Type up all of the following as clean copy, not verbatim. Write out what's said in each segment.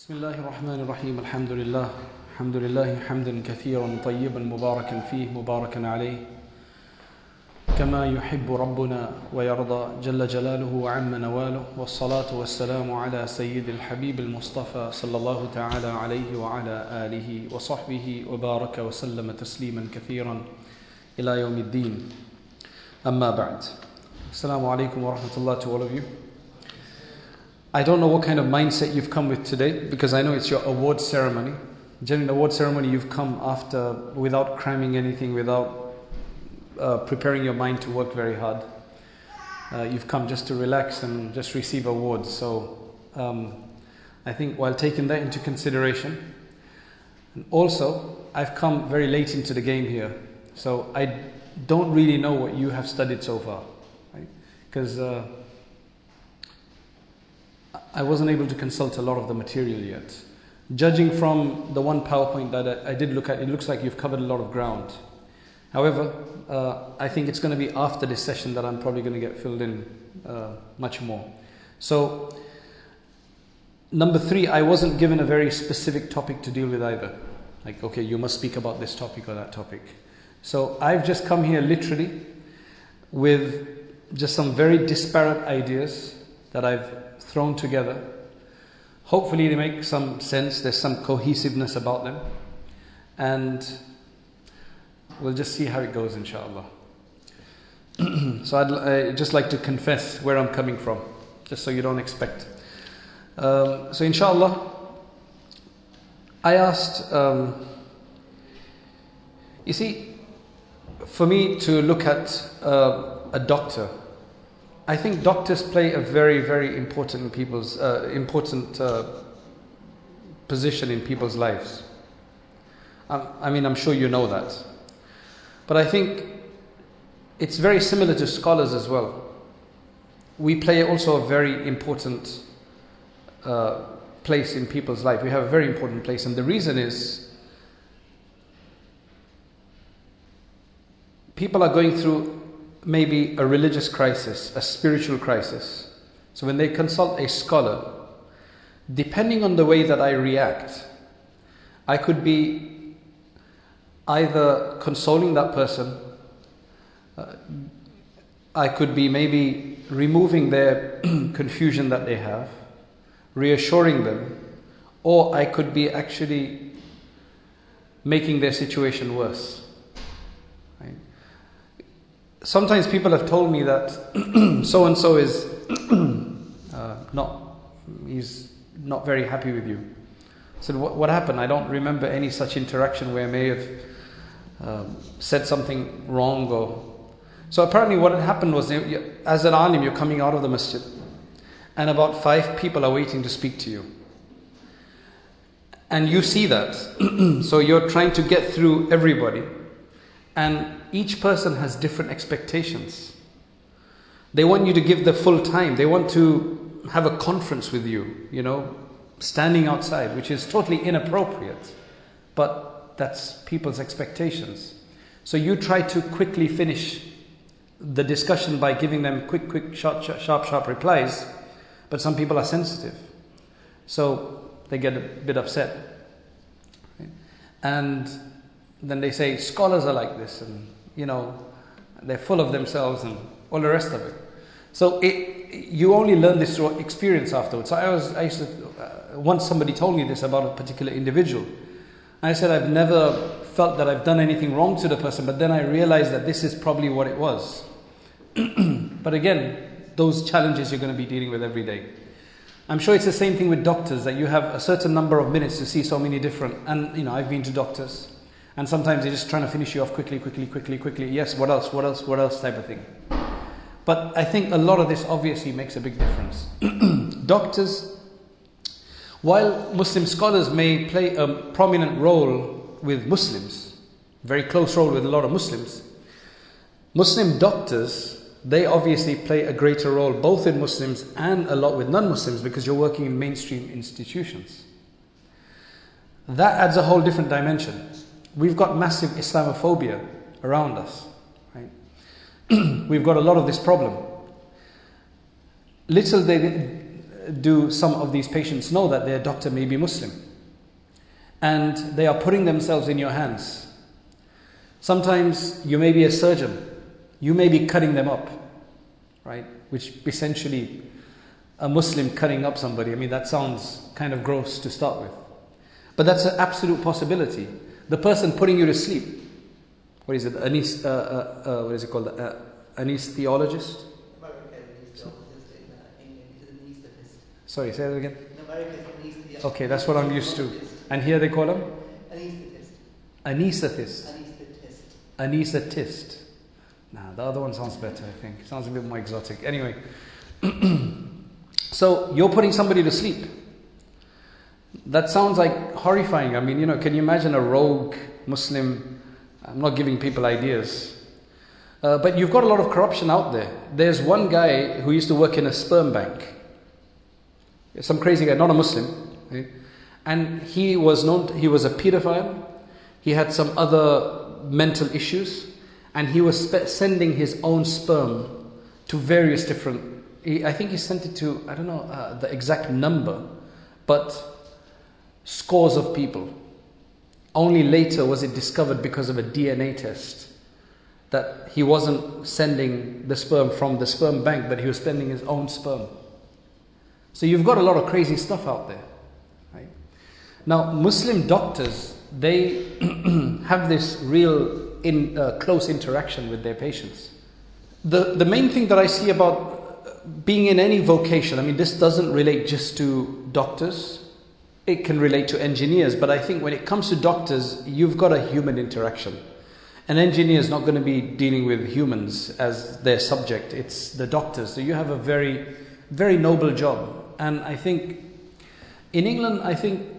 بسم الله الرحمن الرحيم الحمد لله حمدا كثيرا طيبا مباركا فيه مباركا عليه كما يحب ربنا ويرضى جل جلاله وعم نواله والصلاة والسلام على سيد الحبيب المصطفى صلى الله تعالى عليه وعلى آله وصحبه وبارك وسلم تسليما كثيرا إلى يوم الدين أما بعد. Assalamu alaikum wa rahmatullah to all of you. I don't know what kind of mindset you've come with today, because I know it's your award ceremony. Generally, the award ceremony you've come after without cramming anything, without preparing your mind to work very hard. You've come just to relax and just receive awards. So I think while taking that into consideration, and also I've come very late into the game here, so I don't really know what you have studied so far, right? Because I wasn't able to consult a lot of the material yet. Judging from the one PowerPoint that I did look at, it looks like you've covered a lot of ground. However, I think it's going to be after this session that I'm probably going to get filled in much more. So, number 3, I wasn't given a very specific topic to deal with either. Like, okay, you must speak about this topic or that topic. So, I've just come here literally with just some very disparate ideas that I've thrown together. Hopefully they make some sense, there's some cohesiveness about them, and we'll just see how it goes, inshallah. So I'd just like to confess where I'm coming from, just so you don't expect. So inshallah, I asked, you see, for me to look at a doctor, I think doctors play a very, very important position in people's lives. I mean, I'm sure you know that. But I think it's very similar to scholars as well. We play also a very important place in people's life. We have a very important place, and the reason is people are going through maybe a religious crisis, a spiritual crisis. So when they consult a scholar, depending on the way that I react, I could be either consoling that person, I could be maybe removing their confusion that they have, reassuring them, or I could be actually making their situation worse. Sometimes people have told me that so-and-so is he's not very happy with you. I said, what happened? I don't remember any such interaction where I may have said something wrong. So apparently what had happened was, as an alim, you're coming out of the masjid, and about 5 people are waiting to speak to you. And you see that. So you're trying to get through everybody. And each person has different expectations. They want you to give the full time. They want to have a conference with you, standing outside, which is totally inappropriate. But that's people's expectations. So you try to quickly finish the discussion by giving them quick, sharp replies. But some people are sensitive. So they get a bit upset. Right? And then they say, scholars are like this, and they're full of themselves and all the rest of it. So you only learn this through experience afterwards. So I used to, once somebody told me this about a particular individual. I said, I've never felt that I've done anything wrong to the person, but then I realized that this is probably what it was. But again, those challenges you're going to be dealing with every day. I'm sure it's the same thing with doctors, that you have a certain number of minutes to see so many different, and I've been to doctors, and sometimes they're just trying to finish you off quickly. Yes, what else type of thing. But I think a lot of this obviously makes a big difference. Doctors, while Muslim scholars may play a prominent role with Muslims, very close role with a lot of Muslims, Muslim doctors, they obviously play a greater role both in Muslims and a lot with non-Muslims, because you're working in mainstream institutions. That adds a whole different dimension. We've got massive Islamophobia around us, right? We've got a lot of this problem. do some of these patients know that their doctor may be Muslim, and they are putting themselves in your hands. Sometimes you may be a surgeon, you may be cutting them up, right? Which essentially, a Muslim cutting up somebody, I mean, that sounds kind of gross to start with. But that's an absolute possibility. The person putting you to sleep, what is it? What is it called? Anesthesiologist? Sorry, say that again. In America, it's anesthesiologist. Okay, that's what I'm used to. And here they call him? Anesthetist. Anesthetist. Anesthetist. Nah, the other one sounds better, I think. Sounds a bit more exotic. Anyway. So, you're putting somebody to sleep. That sounds like horrifying. I mean, can you imagine a rogue Muslim? I'm not giving people ideas. But you've got a lot of corruption out there. There's one guy who used to work in a sperm bank. Some crazy guy, not a Muslim. Right? And he was a pedophile. He had some other mental issues. And he was sending his own sperm to various different... I think he sent it to, I don't know the exact number, but scores of people. Only later was it discovered because of a DNA test that he wasn't sending the sperm from the sperm bank, but he was sending his own sperm. So you've got a lot of crazy stuff out there. Right? Now, Muslim doctors, they have this real close interaction with their patients. The main thing that I see about being in any vocation, I mean, this doesn't relate just to doctors. It can relate to engineers, but I think when it comes to doctors, you've got a human interaction. An engineer is not going to be dealing with humans as their subject. It's the doctors. So you have a very, very noble job. And I think in England, I think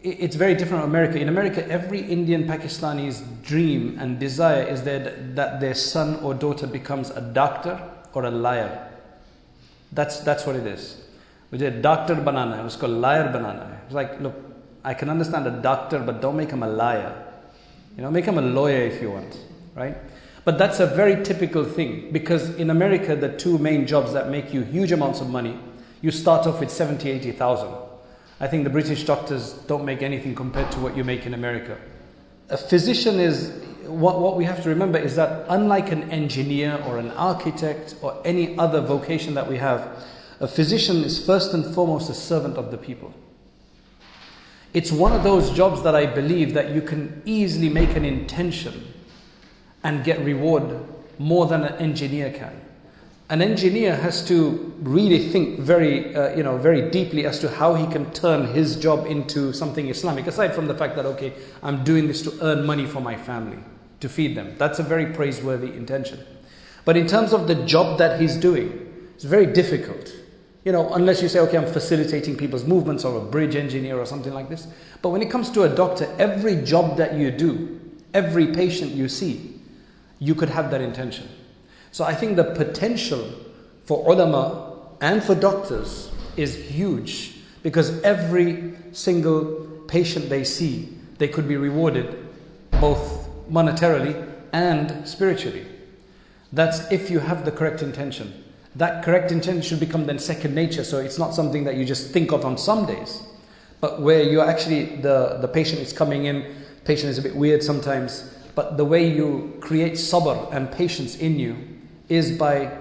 it's very different from America. In America, every Indian Pakistani's dream and desire is that their son or daughter becomes a doctor or a liar. That's what it is. Mujhe doctor banana hai, usko liar banana hai. It's like, look, I can understand a doctor, but don't make him a liar. Make him a lawyer if you want, right? But that's a very typical thing, because in America, the two main jobs that make you huge amounts of money, you start off with 70, 80,000. I think the British doctors don't make anything compared to what you make in America. A physician is, what we have to remember is that unlike an engineer or an architect or any other vocation that we have, a physician is first and foremost a servant of the people. It's one of those jobs that I believe that you can easily make an intention and get reward more than an engineer can. An engineer has to really think very deeply as to how he can turn his job into something Islamic, aside from the fact that, okay, I'm doing this to earn money for my family, to feed them. That's a very praiseworthy intention. But in terms of the job that he's doing, it's very difficult. Unless you say, okay, I'm facilitating people's movements, or a bridge engineer or something like this. But when it comes to a doctor, every job that you do, every patient you see, you could have that intention. So I think the potential for ulama and for doctors is huge, because every single patient they see, they could be rewarded both monetarily and spiritually. That's if you have the correct intention. That correct intention should become then second nature, so it's not something that you just think of on some days, but where you're actually, the patient is coming in, patient is a bit weird sometimes, but the way you create sabr and patience in you is by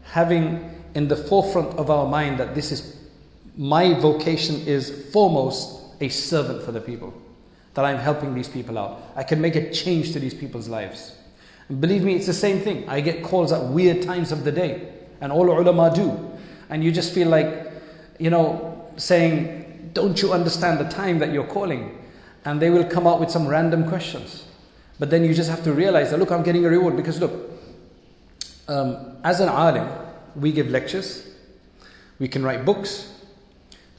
having in the forefront of our mind that this is, my vocation is foremost a servant for the people, that I'm helping these people out. I can make a change to these people's lives. And believe me, it's the same thing. I get calls at weird times of the day, and all ulama do. And you just feel like, saying, don't you understand the time that you're calling? And they will come out with some random questions. But then you just have to realize that, look, I'm getting a reward, because look, as an alim, we give lectures, we can write books,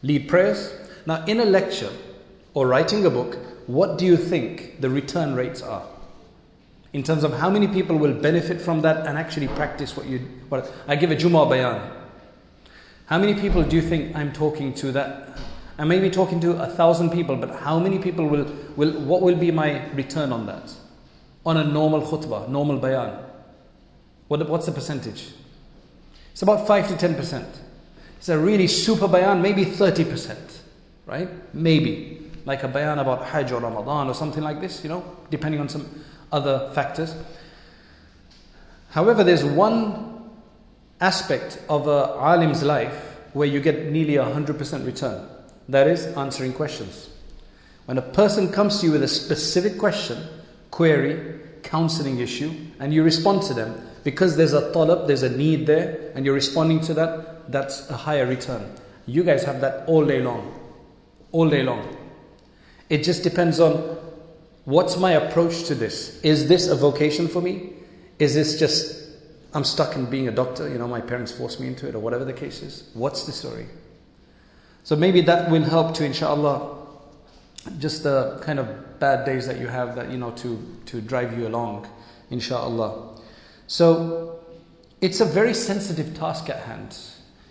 lead prayers. Now, in a lecture or writing a book, what do you think the return rates are? In terms of how many people will benefit from that and actually practice what I give a Jummah bayan. How many people do you think I'm talking to that? I may be talking to 1,000 people, but how many people what will be my return on that? On a normal khutbah, normal bayan. What's the percentage? It's about 5 to 10%. It's a really super bayan, maybe 30%, right? Maybe. Like a bayan about Hajj or Ramadan or something like this, depending on some other factors. However, there's one aspect of a alim's life where you get nearly 100% return. That is answering questions. When a person comes to you with a specific question, query, counseling issue, and you respond to them, because there's a talab, there's a need there, and you're responding to that, that's a higher return. You guys have that all day long. All day long. It just depends on what's my approach to this. Is this a vocation for me? Is this just, I'm stuck in being a doctor, my parents forced me into it, or whatever the case is? What's the story? So maybe that will help to, inshallah, just the kind of bad days that you have that, to drive you along, inshallah. So it's a very sensitive task at hand.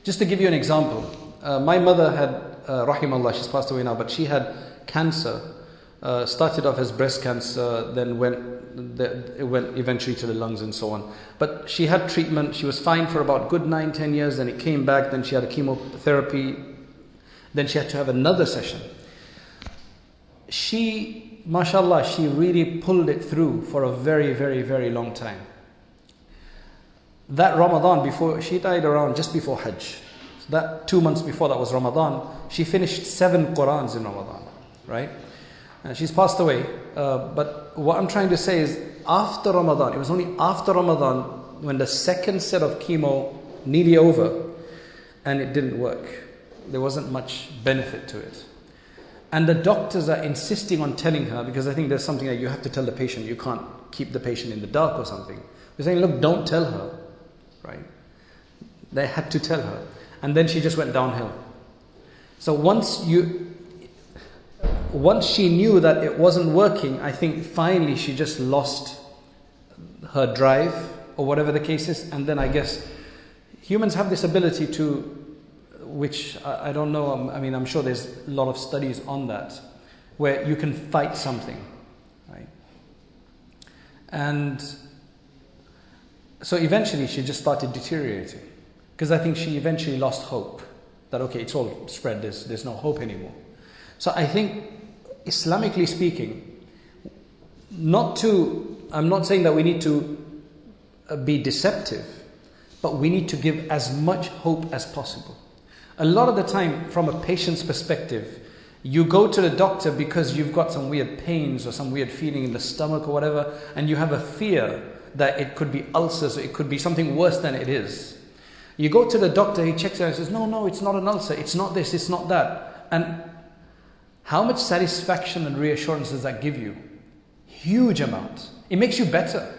Just to give you an example, my mother had, rahimallah, she's passed away now, but she had cancer. Started off as breast cancer, then it went eventually to the lungs and so on. But she had treatment, she was fine for about good 9-10 years, then it came back, then she had a chemotherapy, then she had to have another session. She, mashallah, she really pulled it through for a very, very, very long time. That Ramadan, before she died around just before Hajj, so that 2 months before that was Ramadan, she finished 7 Qurans in Ramadan, right? She's passed away, but what I'm trying to say is after Ramadan, it was only after Ramadan when the second set of chemo nearly over and it didn't work. There wasn't much benefit to it. And the doctors are insisting on telling her, because I think there's something that you have to tell the patient, you can't keep the patient in the dark or something. They're saying, look, don't tell her, right? They had to tell her. And then she just went downhill. So once she knew that it wasn't working, I think finally she just lost her drive or whatever the case is. And then I guess humans have this ability to, which I don't know, I mean, I'm sure there's a lot of studies on that, where you can fight something, right? And so eventually she just started deteriorating, because I think she eventually lost hope that, okay, it's all spread, there's no hope anymore. So I think, Islamically speaking, I'm not saying that we need to be deceptive, but we need to give as much hope as possible. A lot of the time, from a patient's perspective, you go to the doctor because you've got some weird pains or some weird feeling in the stomach or whatever, and you have a fear that it could be ulcers or it could be something worse than it is. You go to the doctor, he checks it out and says, no, it's not an ulcer, it's not this, it's not that. And how much satisfaction and reassurance does that give you? Huge amount. It makes you better.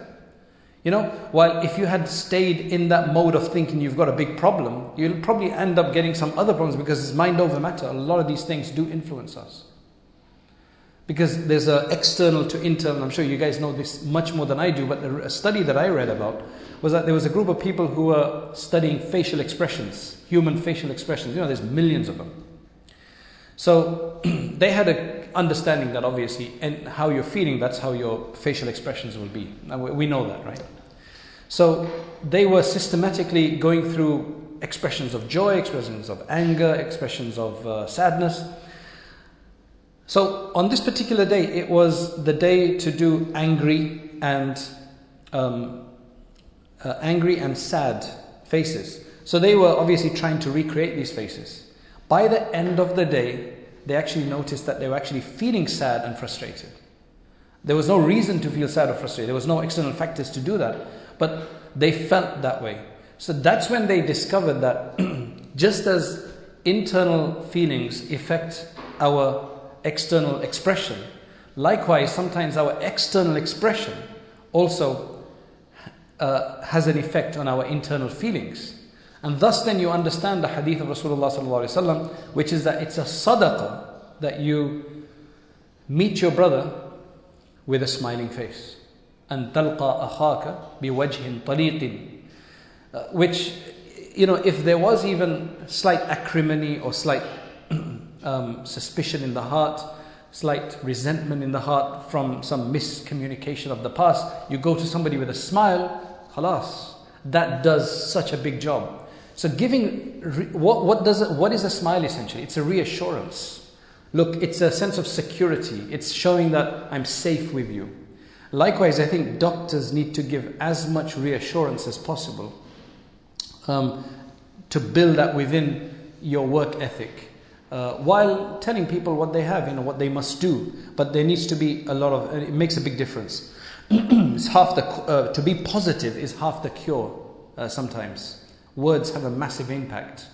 While if you had stayed in that mode of thinking you've got a big problem, you'll probably end up getting some other problems, because it's mind over matter. A lot of these things do influence us. Because there's an external to internal, I'm sure you guys know this much more than I do, but a study that I read about was that there was a group of people who were studying facial expressions, human facial expressions. There's millions of them. So they had an understanding that obviously, and how you're feeling, that's how your facial expressions will be. Now, we know that, right? So they were systematically going through expressions of joy, expressions of anger, expressions of sadness. So on this particular day, it was the day to do angry and sad faces. So they were obviously trying to recreate these faces. By the end of the day, they actually noticed that they were actually feeling sad and frustrated. There was no reason to feel sad or frustrated. There was no external factors to do that. But they felt that way. So that's when they discovered that just as internal feelings affect our external expression, likewise, sometimes our external expression also has an effect on our internal feelings. And thus then you understand the hadith of Rasulullah sallallahu alaihi wasallam, which is that it's a sadaqah that you meet your brother with a smiling face. And talqa akhaka biwajhin taliqin. Which, if there was even slight acrimony or slight suspicion in the heart, slight resentment in the heart from some miscommunication of the past, you go to somebody with a smile, khalas, that does such a big job. So giving, what is a smile essentially? It's a reassurance. Look, it's a sense of security. It's showing that I'm safe with you. Likewise, I think doctors need to give as much reassurance as possible to build that within your work ethic. While telling people what they have, what they must do. But there needs to be a lot of, it makes a big difference. It's half the, to be positive is half the cure sometimes. Words have a massive impact.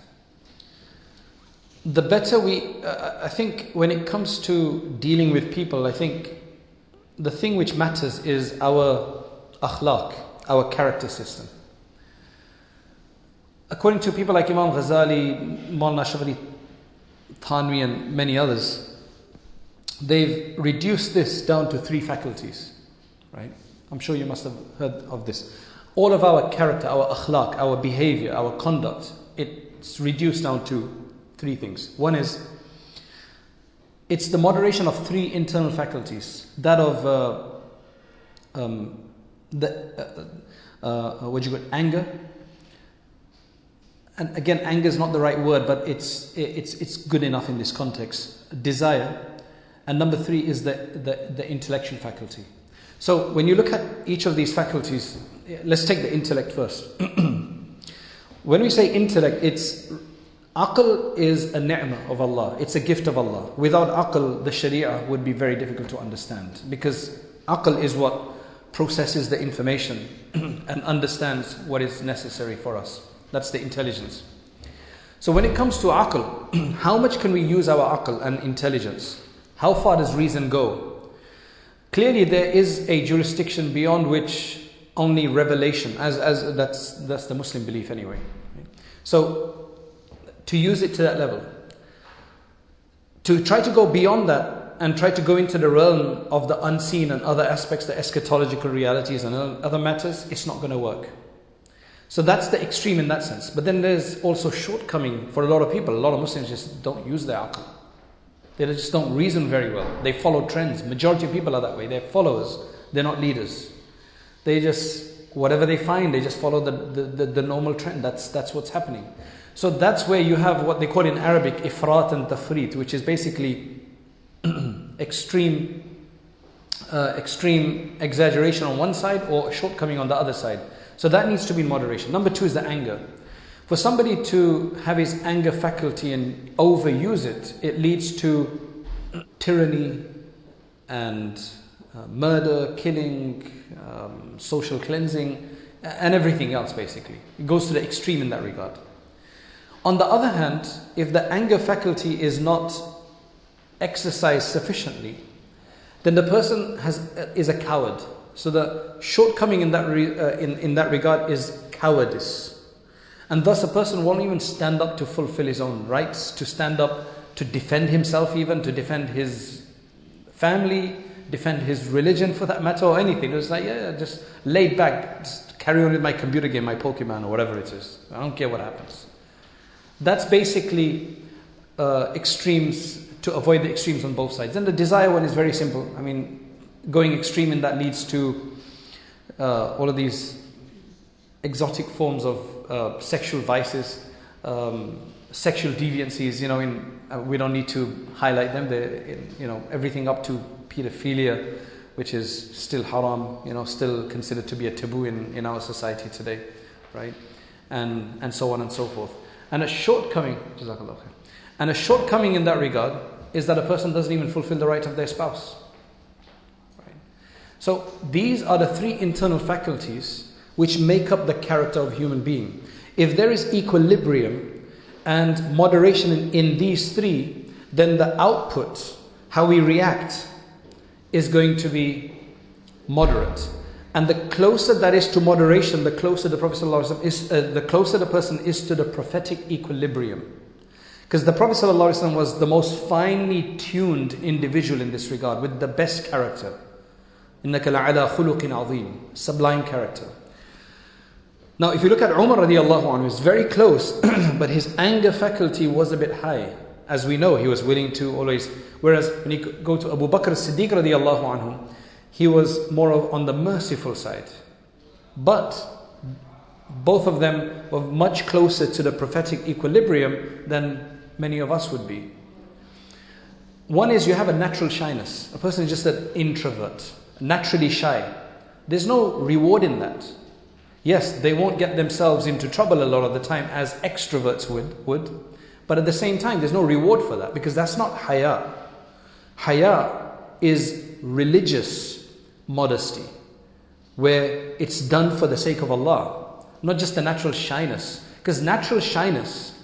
The better I think when it comes to dealing with people, I think the thing which matters is our akhlaq, our character system. According to people like Imam Ghazali, Maulana Ashraf Thanwi and many others, they've reduced this down to 3 faculties, right? I'm sure you must have heard of this. All of our character, our akhlaq, our behavior, our conduct, it's reduced down to 3 things. One is, it's the moderation of 3 internal faculties. That of anger. And again, anger is not the right word, but it's good enough in this context. Desire. And number 3 is the intellectual faculty. So when you look at each of these faculties, let's take the intellect first. When we say intellect, aql is a ni'mah of Allah. It's a gift of Allah. Without aql, the sharia would be very difficult to understand, because aql is what processes the information and understands what is necessary for us. That's the intelligence. So when it comes to aql, how much can we use our aql and intelligence? How far does reason go? Clearly there is a jurisdiction beyond which only revelation, as that's the Muslim belief anyway. So to use it to that level, to try to go beyond that and try to go into the realm of the unseen and other aspects, the eschatological realities and other matters, it's not going to work. So that's the extreme in that sense. But then there's also shortcoming for a lot of people. A lot of Muslims just don't use their aql. They just don't reason very well. They follow trends. Majority of people are that way. They're followers. They're not leaders. They just, whatever they find, they just follow the normal trend. That's what's happening. So that's where you have what they call in Arabic ifrat and tafrit, which is basically extreme exaggeration on one side or shortcoming on the other side. So that needs to be in moderation. Number 2 is the anger. For somebody to have his anger faculty and overuse it, it leads to tyranny and murder, killing, social cleansing, and everything else basically. It goes to the extreme in that regard. On the other hand, if the anger faculty is not exercised sufficiently, then the person is a coward. So the shortcoming in that regard is cowardice. And thus a person won't even stand up to fulfill his own rights, to stand up to defend himself even, to defend his family, defend his religion for that matter, or anything. It's like, yeah, just laid back, just carry on with my computer game, my Pokemon or whatever it is. I don't care what happens. That's basically extremes, to avoid the extremes on both sides. And the desire one is very simple. I mean, going extreme in that leads to all of these exotic forms of sexual vices, sexual deviancies. We don't need to highlight them. Everything up to pedophilia, which is still haram. Still considered to be a taboo in our society today, right? And so on and so forth. And a shortcoming, Jazakallah khair. And a shortcoming in that regard is that a person doesn't even fulfill the right of their spouse. Right? So these are the 3 internal faculties which make up the character of human being. If there is equilibrium and moderation in these 3, then the output, how we react, is going to be moderate. And the closer that is to moderation, the closer the Prophet ﷺ is, the closer the person is to the prophetic equilibrium. Because the Prophet ﷺ was the most finely tuned individual in this regard, with the best character. إِنَّكَ لَعَلَى خُلُقٍ عَظِيمٍ, sublime character. Now if you look at Umar radiallahu anhu, he's very close, but his anger faculty was a bit high. As we know, he was willing to always, whereas when you go to Abu Bakr as-Siddiq radiallahu anhu, he was more on the merciful side. But Both of them were much closer to the prophetic equilibrium than many of us would be. One is you have a natural shyness. A person is just an introvert, naturally shy. There's no reward in that. Yes, they won't get themselves into trouble a lot of the time as extroverts would. But at the same time, there's no reward for that because that's not haya. Haya is religious modesty, where it's done for the sake of Allah, not just the natural shyness. Because natural shyness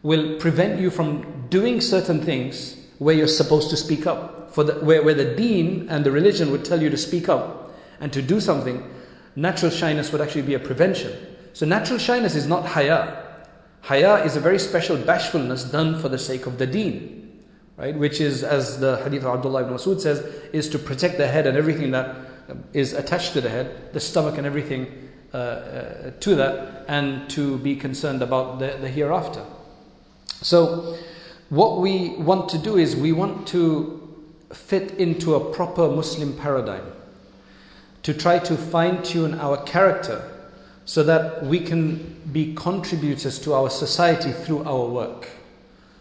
will prevent you from doing certain things where you're supposed to speak up. Where the deen and the religion would tell you to speak up and to do something, natural shyness would actually be a prevention. So natural shyness is not haya. Haya is a very special bashfulness done for the sake of the deen, right? Which is, as the hadith of Abdullah ibn Masud says, is to protect the head and everything that is attached to the head, the stomach and everything to that, and to be concerned about the hereafter. So what we want to do is we want to fit into a proper Muslim paradigm, to try to fine-tune our character so that we can be contributors to our society through our work.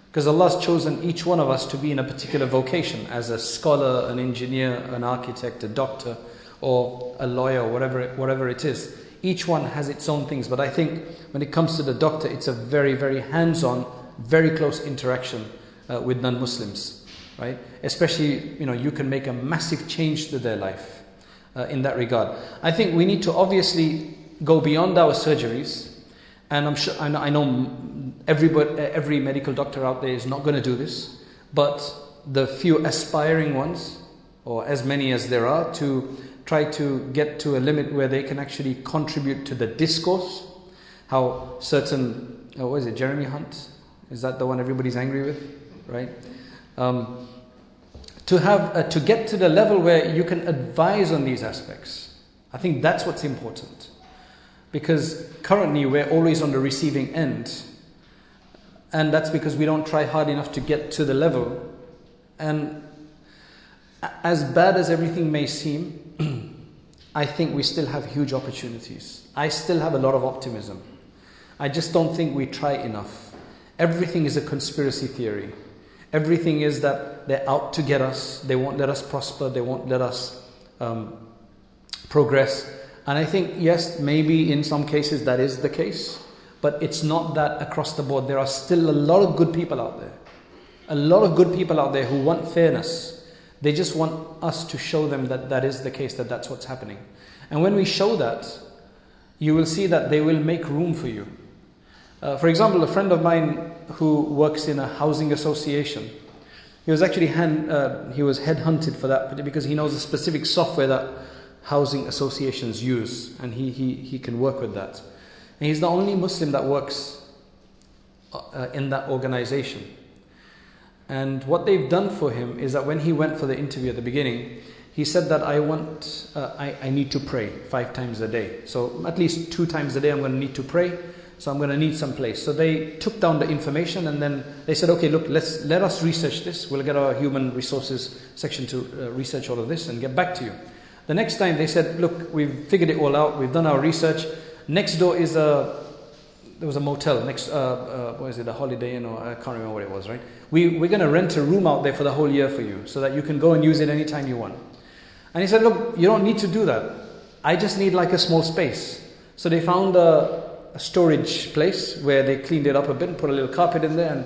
Because Allah has chosen each one of us to be in a particular vocation, as a scholar, an engineer, an architect, a doctor, or a lawyer, whatever it is. Each one has its own things, but I think when it comes to the doctor, it's a very, very hands-on, very close interaction with non-Muslims, right? Especially, you can make a massive change to their life in that regard. I think we need to obviously go beyond our surgeries, and I know every medical doctor out there is not going to do this, but the few aspiring ones, or as many as there are, to try to get to a limit where they can actually contribute to the discourse. How certain, what is it, Jeremy Hunt? Is that the one everybody's angry with, right? To get to the level where you can advise on these aspects. I think that's what's important. Because currently we're always on the receiving end. And that's because we don't try hard enough to get to the level. And as bad as everything may seem, I think we still have huge opportunities. I still have a lot of optimism. I just don't think we try enough. Everything is a conspiracy theory. Everything is that they're out to get us. They won't let us prosper. They won't let us progress. And I think, yes, maybe in some cases that is the case. But it's not that across the board. There are still a lot of good people out there. A lot of good people out there who want fairness. They just want us to show them that that is the case, that that's what's happening. And when we show that, you will see that they will make room for you. For example, a friend of mine who works in a housing association, he was actually headhunted for that because he knows a specific software that housing associations use, and he can work with that. And he's the only Muslim that works in that organization. And what they've done for him is that when he went for the interview at the beginning, he said that I need to pray 5 times a day. So at least 2 times a day I'm going to need to pray. So I'm going to need some place. So they took down the information and then they said, okay, look, let us research this. We'll get our human resources section to research all of this and get back to you. The next time they said, look, we've figured it all out. We've done our research. Next door is there was a motel next, what is it, a Holiday Inn, or I can't remember what it was, right? We're going to rent a room out there for the whole year for you so that you can go and use it anytime you want. And he said, look, you don't need to do that. I just need like a small space. So they found a storage place where they cleaned it up a bit and put a little carpet in there.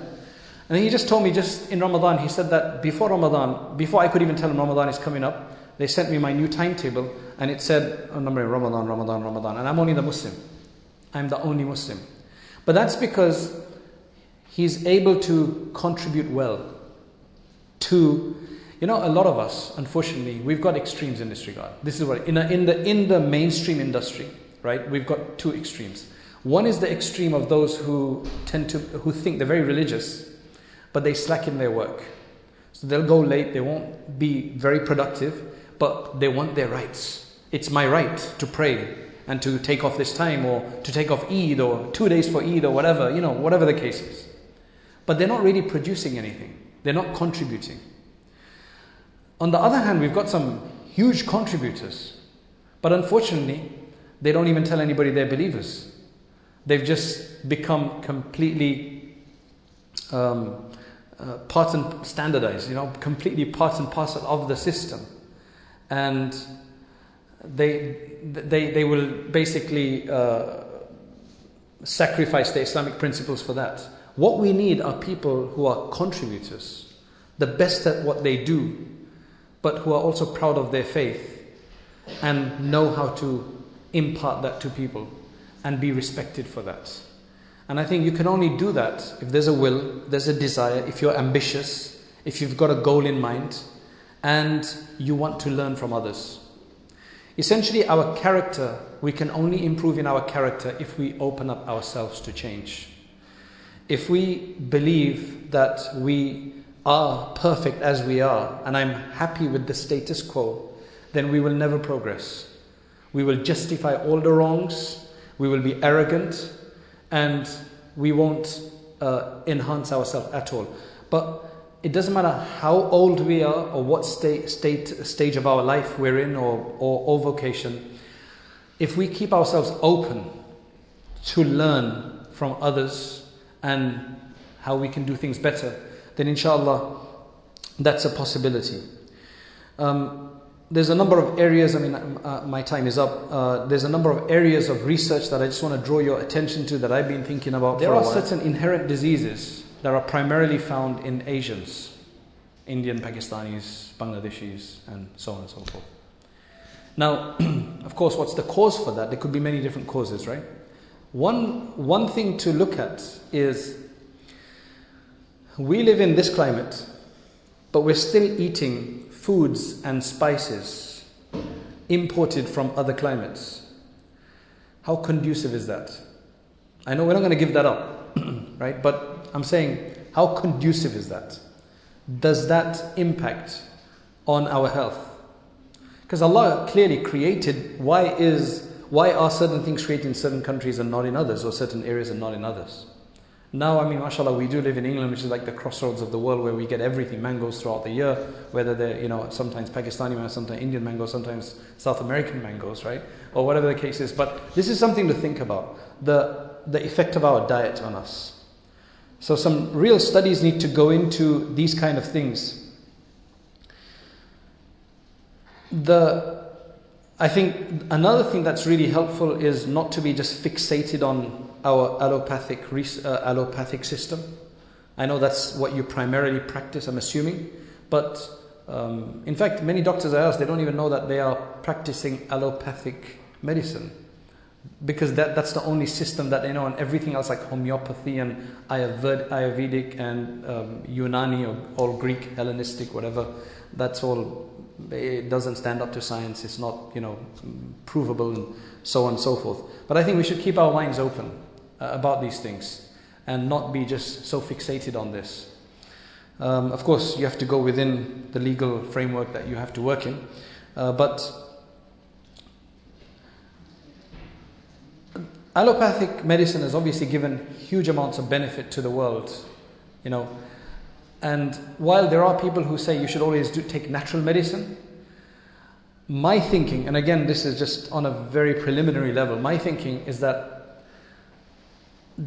And he just told me just in Ramadan, he said that before I could even tell him Ramadan is coming up, they sent me my new timetable and it said, Ramadan. And I'm only the Muslim. I'm the only Muslim. But that's because he's able to contribute well to, a lot of us, unfortunately, we've got extremes in this regard. This is what, in the mainstream industry, right, we've got 2 extremes. One is the extreme of those who think they're very religious, but they slacken their work. So they'll go late, they won't be very productive, but they want their rights. It's my right to pray and to take off this time, or to take off Eid, or 2 days for Eid, or whatever, whatever the case is. But they're not really producing anything. They're not contributing. On the other hand, we've got some huge contributors, but unfortunately, they don't even tell anybody they're believers. They've just become completely part and standardized, completely part and parcel of the system. And they will basically sacrifice the Islamic principles for that. What we need are people who are contributors, the best at what they do, but who are also proud of their faith and know how to impart that to people and be respected for that. And I think you can only do that if there's a will, there's a desire, if you're ambitious, if you've got a goal in mind, and you want to learn from others. Essentially, our character, we can only improve in our character if we open up ourselves to change. If we believe that we are perfect as we are, and I'm happy with the status quo, then we will never progress. We will justify all the wrongs, we will be arrogant, and we won't enhance ourselves at all. But it doesn't matter how old we are or what stage of our life we're in or vocation. If we keep ourselves open to learn from others and how we can do things better, then inshallah that's a possibility. There's a number of areas, my time is up. There's a number of areas of research that I just want to draw your attention to that I've been thinking about for a while. There are certain inherent diseases that are primarily found in Asians, Indian, Pakistanis, Bangladeshis, and so on and so forth. Now, of course, what's the cause for that? There could be many different causes, right? One thing to look at is we live in this climate, but we're still eating foods and spices imported from other climates. How conducive is that? I know we're not going to give that up, right? But I'm saying, how conducive is that? Does that impact on our health? Because Allah clearly created, why are certain things created in certain countries and not in others, or certain areas and not in others? Now, mashallah, we do live in England, which is like the crossroads of the world, where we get everything, mangoes throughout the year, whether they're, sometimes Pakistani mangoes, sometimes Indian mangoes, sometimes South American mangoes, right? Or whatever the case is. But this is something to think about, the effect of our diet on us. So some real studies need to go into these kind of things. I think another thing that's really helpful is not to be just fixated on our allopathic system. I know that's what you primarily practice, I'm assuming. But in fact, many doctors I ask, they don't even know that they are practicing allopathic medicine. Because that's the only system that they know, and everything else like homeopathy and Ayurvedic and Unani or Greek, Hellenistic, whatever, that's all, it doesn't stand up to science, it's not, provable and so on and so forth. But I think we should keep our minds open about these things and not be just so fixated on this. Of course, you have to go within the legal framework that you have to work in, but allopathic medicine has obviously given huge amounts of benefit to the world, and while there are people who say you should always take natural medicine, my thinking, and again this is just on a very preliminary level, my thinking is that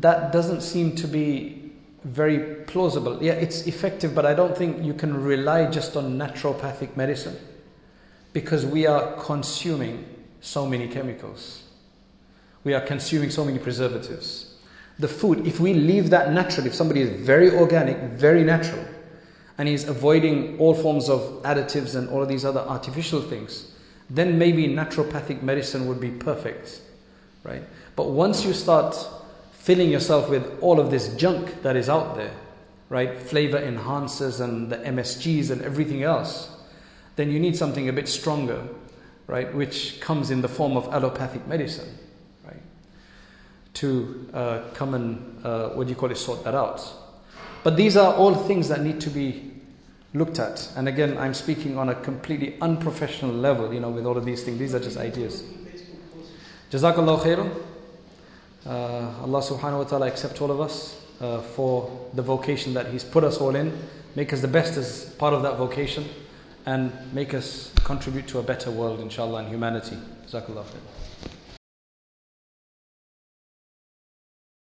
doesn't seem to be very plausible. Yeah, it's effective, but I don't think you can rely just on naturopathic medicine, because we are consuming so many chemicals. We are consuming so many preservatives. The food, if we leave that natural, if somebody is very organic, very natural, and he's avoiding all forms of additives and all of these other artificial things, then maybe naturopathic medicine would be perfect, right? But once you start filling yourself with all of this junk that is out there, right? Flavor enhancers and the MSGs and everything else, then you need something a bit stronger, right? Which comes in the form of allopathic medicine, right? To come and, sort that out. But these are all things that need to be looked at. And again, I'm speaking on a completely unprofessional level, with all of these things. These are just ideas. Jazakallah khairan. Allah subhanahu wa ta'ala accept all of us for the vocation that He's put us all in. Make us the best as part of that vocation, and make us contribute to a better world, inshallah, and humanity. Jazakallah khairan.